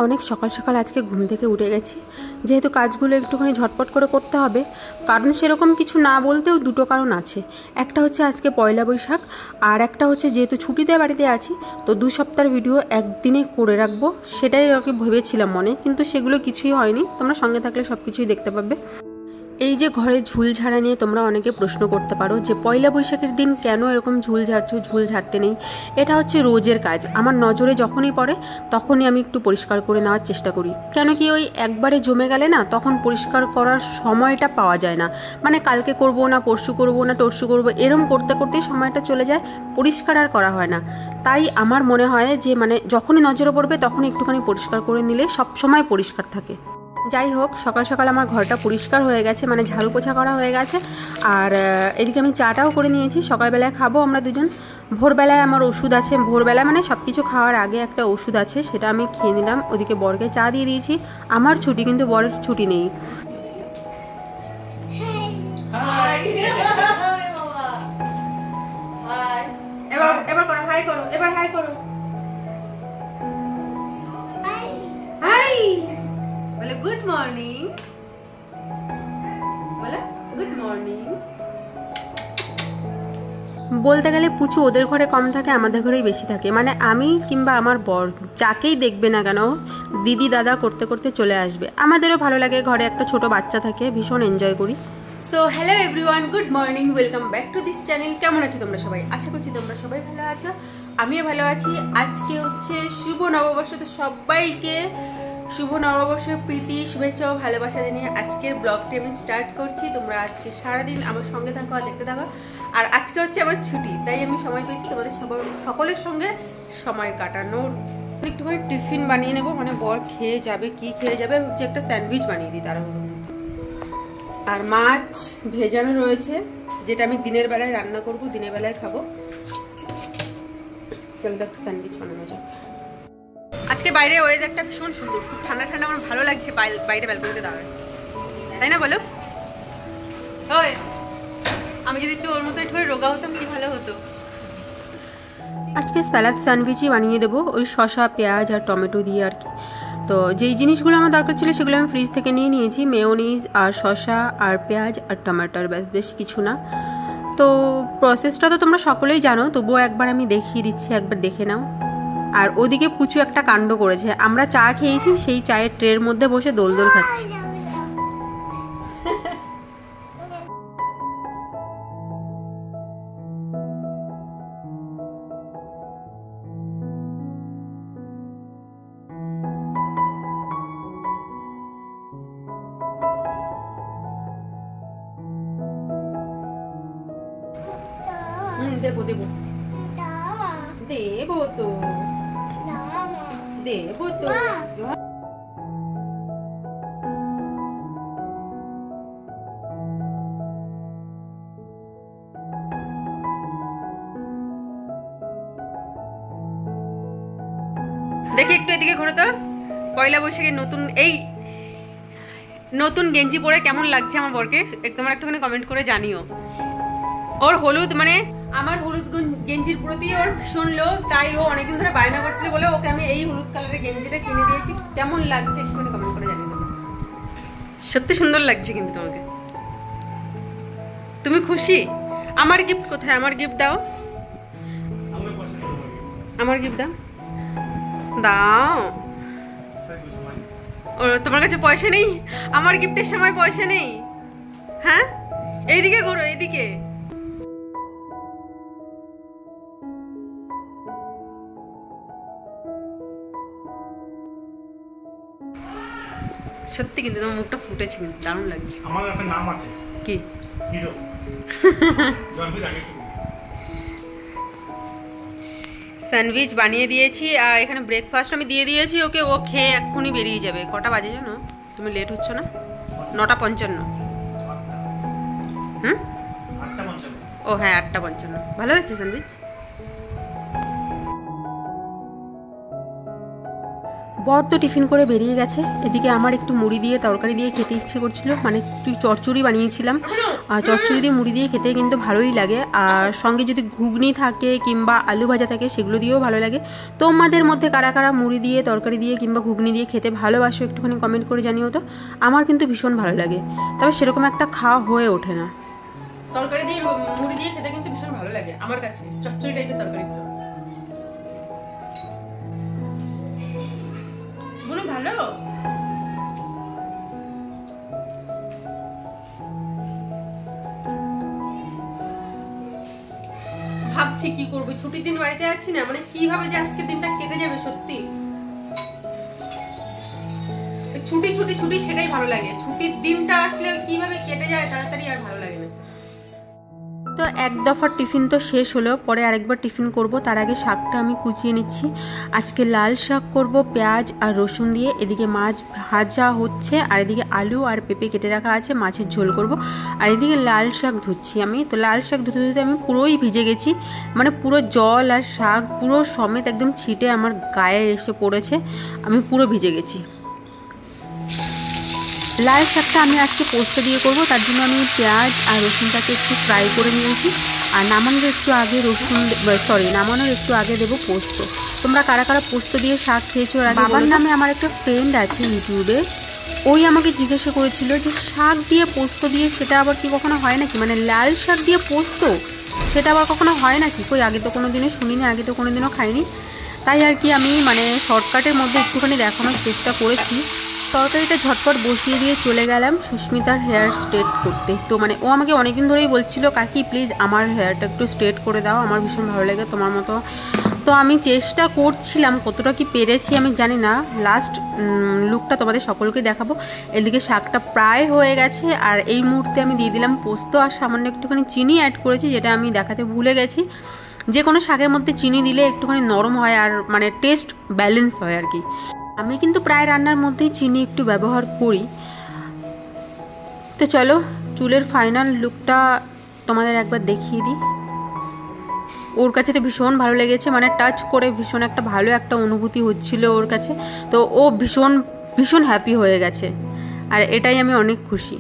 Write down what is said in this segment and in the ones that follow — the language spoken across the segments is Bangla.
অনেক সকাল সকাল আজকে ঘুম থেকে উঠে গেছি, যেহেতু কাজগুলো একটুখানি ঝটপট করে করতে হবে। কারণ সেরকম কিছু না বলতেও দুটো কারণ আছে। একটা হচ্ছে আজকে পয়লা বৈশাখ, আর একটা হচ্ছে যেহেতু ছুটিতে বাড়িতে আছি, তো 2 সপ্তাহের ভিডিও একদিনে করে রাখবো, সেটাই আর কি ভেবেছিলাম মনে, কিন্তু সেগুলো কিছুই হয়নি। তোমরা সঙ্গে থাকলে সব কিছুই দেখতে পাবে। এই যে ঘরে ঝুল ঝাড়া নিয়ে তোমরা অনেকে প্রশ্ন করতে পারো যে পয়লা বৈশাখের দিন কেন এরকম ঝুল ঝাড়ছো, ঝুল ঝাড়তে নেই। এটা হচ্ছে রোজের কাজ। আমার নজরে যখনই পড়ে তখনই আমি একটু পরিষ্কার করে নেওয়ার চেষ্টা করি। কেন কি ওই একবারে জমে গেলে না, তখন পরিষ্কার করার সময়টা পাওয়া যায় না। মানে কালকে করব না, পরশু করব না, টরশু করব, এরম করতে করতেই সময়টা চলে যায়, পরিষ্কার আর করা হয় না। তাই আমার মনে হয় যে মানে যখনই নজরে পড়বে তখনই একটুখানি পরিষ্কার করে নিলে সব সময় পরিষ্কার থাকে। যাই হোক, সকাল সকাল আমার ঘরটা পরিষ্কার হয়ে গেছে, মানে ঝাড়ু পোছা করা হয়ে গেছে। আর এদিকে আমি চাটাও করে নিয়েছি, সকালবেলায় খাবো আমরা দুজন। ভোরবেলায় আমার ওষুধ আছে, ভোরবেলায় মানে সব কিছু খাওয়ার আগে একটা ওষুধ আছে, সেটা আমি খেয়ে নিলাম। ওদিকে বরকে চা দিয়ে দিয়েছি। আমার ছুটি, কিন্তু বরের ছুটি নেই। এবার করো, হাই করো, এবার হাই করো। হাই বলে গুড মর্নিং, বলে গুড মর্নিং। বলতে গেলে পুচু ওদের ঘরে কম থাকে, আমাদের ঘরেই বেশি থাকে। মানে আমি কিংবা আমার বর যাকেই দেখবে না কেন, দিদি দাদা করতে করতে চলে আসবে। আমাদেরও ভালো লাগে, ঘরে একটা ছোট বাচ্চা থাকে, ভীষণ এনজয় করি। So hello everyone, good morning, welcome back to this channel. কেমন আছো তোমরা সবাই? আশা করছি তোমরা সবাই ভালো আছো, আমিও ভালো আছি। আজকে হচ্ছে শুভ নববর্ষ, তো সবাইকে শুভ নববর্ষের প্রীতি, শুভেচ্ছা ও ভালোবাসা জানিয়ে আজকের ব্লগটি আমি স্টার্ট করছি। তোমরা আজকে সারাদিন আমার সঙ্গে থাকো আর দেখতে থাকো। আর আজকে হচ্ছে আমার ছুটি, তাই আমি সময় পেয়েছি তোমাদের সকলের সঙ্গে সময় কাটানোর। একটুখানি টিফিন বানিয়ে নেবো, মানে বর খেয়ে যাবে, কি খেয়ে যাবে, হচ্ছে একটা স্যান্ডউইচ বানিয়ে দিই তার মধ্যে। আর মাছ ভেজানো রয়েছে, যেটা আমি দিনের বেলায় রান্না করব, দিনের বেলায় খাবো। চলো তো একটা স্যান্ডউইচ বানানো যাক। আজকে বাইরে ওয়েদারটা ভীষণ সুন্দর, খুব ঠান্ডা ঠান্ডা, আমার ভালো লাগছে বাইরে ব্যালকনিতে দাঁড়ায়, তাই না বলো? ওই আমি যদি একটু ওর মতো একটু রোগা হতাম কি ভালো হতো। আজকে স্যালাড স্যান্ডউইচই বানিয়ে দেবো, ওই শসা, পেঁয়াজ আর টমেটো দিয়ে আর কি। তো যেই জিনিসগুলো আমার দরকার ছিল সেগুলো আমি ফ্রিজ থেকে নিয়ে নিয়েছি, মেয়োনিজ আর শসা আর পেঁয়াজ আর টমেটোর, ব্যাস, বেশ কিছু না। তো প্রসেসটা তো তোমরা সকলেই জানো, তবুও একবার আমি দেখিয়ে দিচ্ছি, একবার দেখে নাও। আর ওদিকে পুচু একটা কাণ্ড করেছে, আমরা চা খেয়েছি, সেই চায়ের ট্রের মধ্যে বসে দোল দোল খাচ্ছি। দেবো দেবো দেবো তো দেবো তো। দেখি একটু এদিকে ঘুরে তো। পয়লা বৈশাখের নতুন গেঞ্জি পরে কেমন লাগছে আমার বরকে, তোমরা একটুখানি কমেন্ট করে জানিও। ওর হলুদ, মানে আমার হলুদ গেঞ্জির প্রতি ওর ভীষণ লোভ, তাই ও অনেকদিন ধরে বায়না করছিল বলে ওকে আমি এই হলুদ কালারের গেঞ্জিটা কিনে দিয়েছি। কেমন লাগছে একটুখানি কমেন্ট করে জানিয়ে দেবো। সত্যি সুন্দর লাগছে কিন্তু তোমাকে। তুমি খুশি? আমার গিফট কোথায়? আমার গিফট দাও, আমার গিফট দাও, দাও। ও তোমার কাছে পয়সা নেই? আমার গিফটের সময় পয়সা নেই? হ্যাঁ, এইদিকে ঘোরো, এইদিকে। সত্যি কিন্তু তোমার মুখটা ফুটেছে, কিন্তু দারুণ লাগছে। আমার একটা নাম আছে, কি? হিরো। স্যান্ডউইচ বানিয়ে দিয়েছি, আর এখানে ব্রেকফাস্ট আমি দিয়ে দিয়েছি ওকে। ও খেয়ে এক্ষুনি বেরিয়ে যাবে। কটা বাজে জানো? তুমি লেট হচ্ছ না? 9:55। হুম, ও হ্যাঁ, 8:55। ভালো হয়েছে স্যান্ডউইচ। বর তো টিফিন করে বেরিয়ে গেছে। এদিকে আমার একটু মুড়ি দিয়ে তরকারি দিয়ে খেতে ইচ্ছে করছিল, মানে একটু চচ্চড়ি বানিয়েছিলাম। আর চচ্চড়ি দিয়ে মুড়ি দিয়ে খেতে কিন্তু ভালোই লাগে, আর সঙ্গে যদি ঘুগনি থাকে কিংবা আলু ভাজা থাকে সেগুলো দিয়েও ভালো লাগে। তোমাদের মধ্যে কারা কারা মুড়ি দিয়ে তরকারি দিয়ে কিংবা ঘুগনি দিয়ে খেতে ভালোবাসো একটুখানি কমেন্ট করে জানিও তো। আমার কিন্তু ভীষণ ভালো লাগে, তবে সেরকম একটা খাওয়া হয়ে ওঠে না। তরকারি দিয়ে মুড়ি দিয়ে খেতে কিন্তু ভীষণ ভালো লাগে আমার কাছে, চচ্চড়ি টাইপের তরকারিগুলো। ভালো ভাবছি কি করবো, ছুটির দিন বাড়িতে আছি না, মানে কিভাবে যে আজকে দিনটা কেটে যাবে। সত্যি ছুটি ছুটি ছুটি সেটাই ভালো লাগে, ছুটির দিনটা আসলে কিভাবে কেটে যায় তাড়াতাড়ি আর ভালো লাগে না। তো এক দফার টিফিন তো শেষ হলো, পরে আরেকবার টিফিন করব। তার আগে শাকটা আমি কুচিয়ে নিচ্ছি। আজকে লাল শাক করব পেঁয়াজ আর রসুন দিয়ে। এদিকে মাছ ভাজা হচ্ছে, আর এদিকে আলু আর পেঁপে কেটে রাখা আছে, মাছের ঝোল করব। আর এদিকে লাল শাক ধুচ্ছি আমি। তো লাল শাক ধুতে ধুতে আমি পুরোই ভিজে গেছি, মানে পুরো জল আর শাক পুরো সমেত একদম ছিটে আমার গায়ে এসে পড়েছে, আমি পুরো ভিজে গেছি। লাল শাকটা আমি আজকে পোস্ত দিয়ে করব, তার জন্য আমি পেঁয়াজ আর রসুনটাকে একটু ফ্রাই করে নিয়েছি। আর নামানোর একটু আগে দেবো পোস্ত। তোমরা কারা কারা পোস্ত দিয়ে শাক খেয়েছো? বাবার নামে আমার একটা ফ্রেন্ড আছে ইউটিউবে, ওই আমাকে জিজ্ঞাসা করেছিল যে শাক দিয়ে পোস্ত দিয়ে সেটা আবার কি কখনো হয় নাকি, মানে লাল শাক দিয়ে পোস্ত সেটা আবার কখনো হয় নাকি? কই আগে তো কোনো দিনও শুনিনি, আগে তো কোনো দিনও খাইনি। তাই আর কি আমি মানে শর্টকাটের মধ্যে একটুখানি দেখানোর চেষ্টা করেছি। তরকারিটা ঝটপট বসিয়ে দিয়ে চলে গেলাম সুস্মিতার হেয়ার স্ট্রেট করতে। তো মানে ও আমাকে অনেকদিন ধরেই বলছিল কাকি প্লিজ আমার হেয়ারটা একটু স্ট্রেট করে দাও, আমার ভীষণ ভালো লাগে তোমার মতো। তো আমি চেষ্টা করছিলাম, কতটা কি পেরেছি আমি জানি না। লাস্ট লুকটা তোমাদের সকলকে দেখাবো। এদিকে শাকটা প্রায় হয়ে গেছে, আর এই মুহূর্তে আমি দিয়ে দিলাম পোস্ত আর সামান্য একটুখানি চিনি অ্যাড করেছি, যেটা আমি দেখাতে ভুলে গেছি। যে কোনো শাকের মধ্যে চিনি দিলে একটুখানি নরম হয় আর মানে টেস্ট ব্যালেন্স হয় আর কি। আমি কিন্তু প্রায় রান্নার মধ্যেই চিনি একটু ব্যবহার করি। তো চলো চুলের ফাইনাল লুকটা তোমাদের একবার দেখিয়ে দিই। ওর কাছে তো ভীষণ ভালো লেগেছে, মানে টাচ করে ভীষণ একটা ভালো একটা অনুভূতি হচ্ছিল ওর কাছে। তো ও ভীষণ ভীষণ হ্যাপি হয়ে গেছে, আর এটাই আমি অনেক খুশি।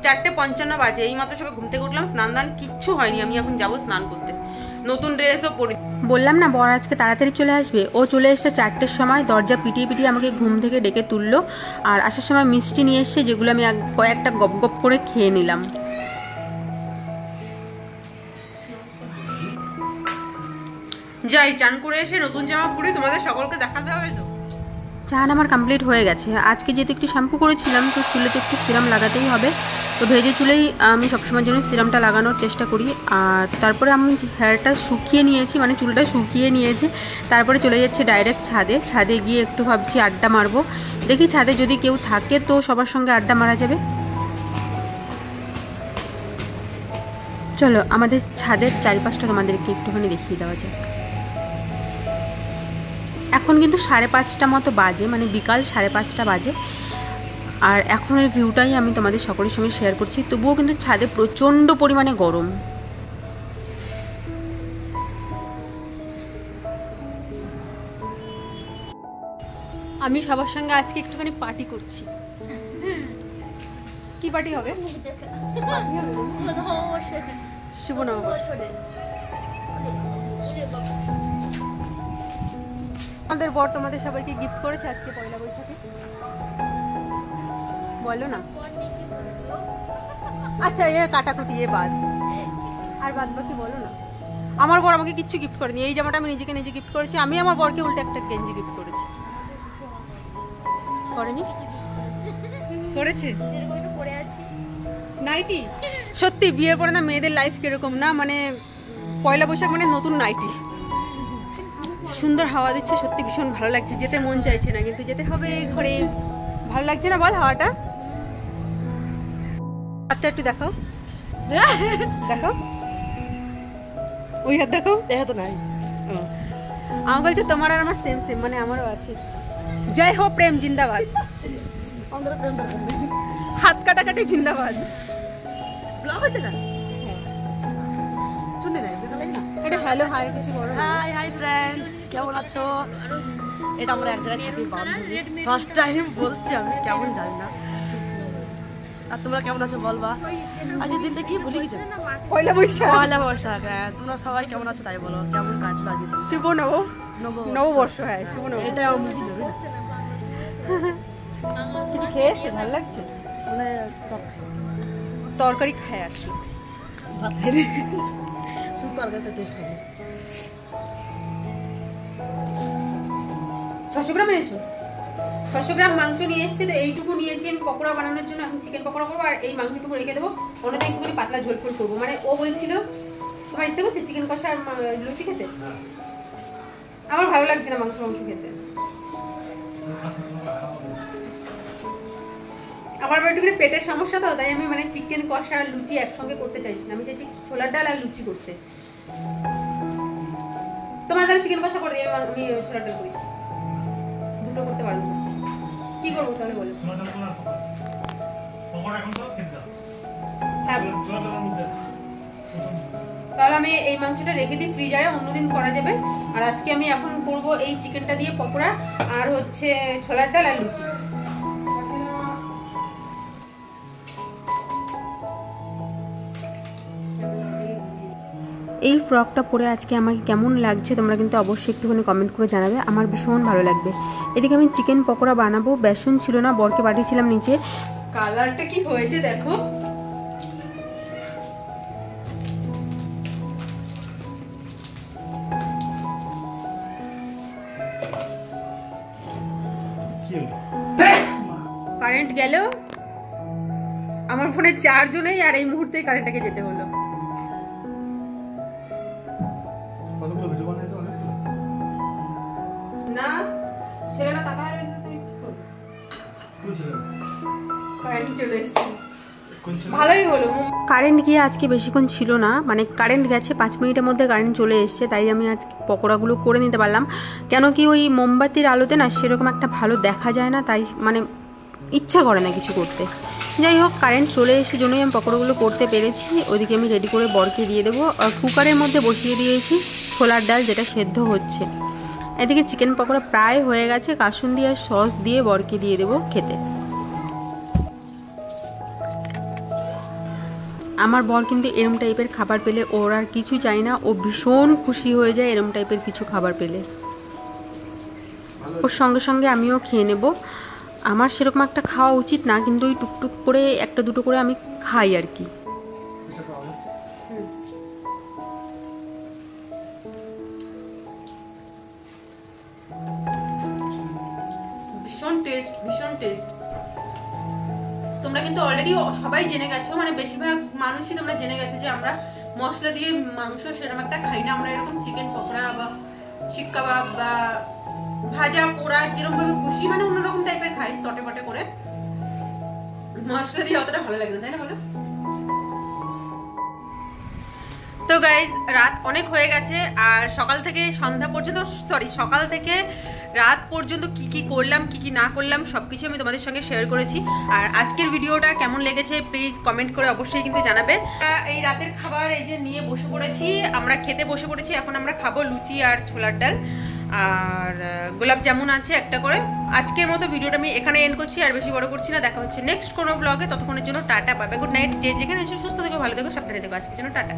4:55 বাজে, এই মাত্র সবাই ঘুম থেকে উঠলাম, স্নান দান কিচ্ছু হয়নি। আমি এখন যাবো স্নান করতে, নতুন ড্রেসও পরি। বললাম না বর আজকে তাড়াতাড়ি চলে আসবে, ও চলে এসেছে 4টের সময়। দরজা পিটিয়ে পিটিয়ে আমাকে ঘুম থেকে ডেকে তুললো, আর আসার সময় মিষ্টি নিয়ে এসছে, যেগুলো আমি কয়েকটা গপ গপ করে খেয়ে নিলাম। যাই চান করে এসে নতুন জামা পরি, তোমাদের সকলকে দেখাতে হবে। তো চান আমার কমপ্লিট হয়ে গেছে। আজকে যেহেতু একটু শ্যাম্পু করেছিলাম, তো চুলে তো একটু সিরাম লাগাতেই হবে। তো ভেজে চুলেই আমি সবসময়ের জন্য সিরামটা লাগানোর চেষ্টা করি। আর তারপরে আমি হেয়ারটা শুকিয়ে নিয়েছি, মানে চুলটা শুকিয়ে নিয়েছি। তারপরে চলে যাচ্ছে ডাইরেক্ট ছাদে। ছাদে গিয়ে একটু ভাবছি আড্ডা মারবো। দেখি ছাদে যদি কেউ থাকে তো সবার সঙ্গে আড্ডা মারা যাবে। চলো আমাদের ছাদের চারিপাশটা তোমাদেরকে একটুখানি দেখিয়ে দেওয়া যায়। এখন কিন্তু 5:30 মতো বাজে, মানে বিকাল 5:30 বাজে। আর এখনের ভিউটাই আমি তোমাদের সকলের সঙ্গে শেয়ার করছি। তবুও কিন্তু ছাদে প্রচণ্ড পরিমাণে গরম। আমি সবার সঙ্গে আজকে একটুখানি পার্টি করছি। কি পার্টি হবে? শুভ নববর্ষ। আমাদের বর তোমাদের সবাইকে গিফট করেছে আজকে পয়লা বৈশাখে, বলো না। আচ্ছা এ কাটাকুটি এ বাদ, আর বাদ বাকি বলো না। আমার বর আমাকে কিচ্ছু গিফট করেনি। এই জামাটা আমি নিজে গিফট করেছি, আমি আমার বরকে উল্টে একটা গেঞ্জি গিফট করেছি। করেনি? করেছে নাইটি। সত্যি বিয়ের পরে না মেয়েদের লাইফ কিরকম না, মানে পয়লা বৈশাখ মানে নতুন নাইটি। সুন্দর হাওয়া দিচ্ছে, সত্যি ভীষণ ভালো লাগছে। যেতে মন চাইছে না, কিন্তু যেতে হবে ঘরে। ভালো লাগছে না বল হাওয়াটা? হাতটা একটু দেখাও, দেখো ওই হাত দেখো। দেখা তো নাই। আমার বলছে তোমার আর আমার সেম সেম, মানে আমারও আছে। জয় হো প্রেম জিন্দাবাদ, হাত কাটাকাটি জিন্দাবাদ। ব্লগ হচ্ছে না? শুনে নাই এটা। হ্যালো হাই কিছু বলো। High hi friends. কেমন আছো? এটা আমরা এক জায়গায় থাকি বান্ধবী, ফার্স্ট টাইম বলছি আমি, কেমন জানি না। আর তোমরা কেমন আছো বলবা। আজকের দিনটা কি ভুলে গেছো? পয়লা বৈশাখ। পয়লা বৈশাখ। হ্যাঁ, তোমরা সবাই কেমন আছো তাই বলো, কেমন কাটলো আজকে? শুভ নববর্ষ। হ্যাঁ, শুভ নববর্ষ। এটা আমি দেবে কিছু খেয়ে এসে ভালো লাগছে, মানে তরকারি খায় আসি, ভাত খেয়ে শুধু তরকারিটা টেস্ট করি। 600 গ্রাম এনেছো? 600 গ্রাম মাংস নিয়ে এসেছি, তো এইটুকু নিয়েছি আমি পকোড়া বানানোর জন্য। এখন চিকেন পকোড়া করবো, আর এই মাংসটুকু রেখে দেবো, অন্যদিন একটুখানি পাতলা ঝোল ফোল করবো। মানে ও বলছিল তোমার ইচ্ছা করছে চিকেন কষা আর লুচি খেতে? আমার ভালো লাগছে না মাংস খেতে। আমার আবার একটুখানি পেটের সমস্যা, তো তাই আমি মানে চিকেন কষা আর লুচি একসঙ্গে করতে চাইছি না। আমি চাইছি ছোলার ডাল আর লুচি করতে। তোমার তাহলে চিকেন কষা করে দিই, আমি ছোলার ডাল করি, দুটো করতে পারবো। কি করবো তাহলে বলো? হ্যাঁ, তাহলে আমি এই মাংসটা রেখে দিই ফ্রিজারে, অন্যদিন করা যাবে। আর আজকে আমি এখন করব এই চিকেনটা দিয়ে পকোড়া আর হচ্ছে ছোলার ডাল আর লুচি। এই ফ্রকটা পরে আজকে আমাকে কেমন লাগছে তোমরা কিন্তু অবশ্যই একটুখানি কমেন্ট করে জানাবে, আমার ভীষণ ভালো লাগবে। এদিকে আমি চিকেন পকোড়া বানাবো, বেসন ছিল না, বরকে পাঠিয়েছিলাম নিচে। কালারটা কি হয়েছে দেখো, কারেন্ট গেল, আমার ফোনে চার্জও নেই, আর এই মুহূর্তে কারেন্টটাকে যেতে হলো। না ছেলেটা তাকায় কারেন্ট চলে এসেছে, ভালোই হলো। কারেন্ট গিয়ে আজকে বেশিক্ষণ ছিল না, মানে কারেন্ট গেছে 5 মিনিটের মধ্যে কারেন্ট চলে এসছে, তাই আমি আজকে পকোড়াগুলো করে নিতে পারলাম। কেন কি ওই মোমবাতির আলোতে না সেরকম একটা ভালো দেখা যায় না, তাই মানে ইচ্ছা করে না কিছু করতে। যাই হোক, কারেন্ট চলে এসে জন্যই আমি পকোড়াগুলো করতে পেরেছি। ওইদিকে আমি রেডি করে বরকে দিয়ে দেবো। কুকারের মধ্যে বসিয়ে দিয়েছি ছোলার ডাল, যেটা সেদ্ধ হচ্ছে। এদিকে চিকেন পকোড়া প্রায় হয়ে গেছে, কাসুন্দি আর সস দিয়ে বরকে দিয়ে দেবো খেতে। আমার বর কিন্তু এরম টাইপের খাবার পেলে ওর আর কিছু চাই না, ও ভীষণ খুশি হয়ে যায় এরম টাইপের কিছু খাবার পেলে। ওর সঙ্গে সঙ্গে আমিও খেয়ে নেব। আমার সেরকম একটা খাওয়া উচিত না, কিন্তু ওই টুকটুক করে একটা দুটো করে আমি খাই আর কি। ভীষণ টেস্ট, ভীষণ টেস্ট। তোমরা কিন্তু অলরেডি সবাই জেনে গেছো, মানে বেশিরভাগ মানুষই তোমরা জেনে গেছো যে আমরা মশলা দিয়ে মাংস সেরকম একটা খাই না। আমরা এরকম চিকেন পকোড়া বা শিক কাবাব বা ভাজা পোড়া যেরকম ভাবে খুশি মানে অন্যরকম টাইপের খাই, সটে পটে করে। মশলা দিয়ে অতটা ভালো লাগে না, তাই না বলো? তো গাইজ, রাত অনেক হয়ে গেছে, আর সকাল থেকে সন্ধ্যা পর্যন্ত, সকাল থেকে রাত পর্যন্ত কি কি করলাম কি কি না করলাম সবকিছু আমি তোমাদের সঙ্গে শেয়ার করেছি। আর আজকের ভিডিওটা কেমন লেগেছে প্লিজ কমেন্ট করে অবশ্যই কিন্তু জানাবে। এই রাতের খাবার এই যে নিয়ে বসে পড়েছি, আমরা খেতে বসে পড়েছি। এখন আমরা খাবো লুচি আর ছোলার ডাল, আর গোলাপ জামুন আছে একটা করে। আজকের মতো ভিডিওটা আমি এখানে এন্ড করছি, আর বেশি বড় করছি না। দেখা হচ্ছে নেক্সট কোনো ব্লগে, ততক্ষণের জন্য tata, bye bye, good night. যে যেখানে এসে সুস্থ থেকো, ভালো থেকো, সাবধানে থেকো। আজকের জন্য টাটা।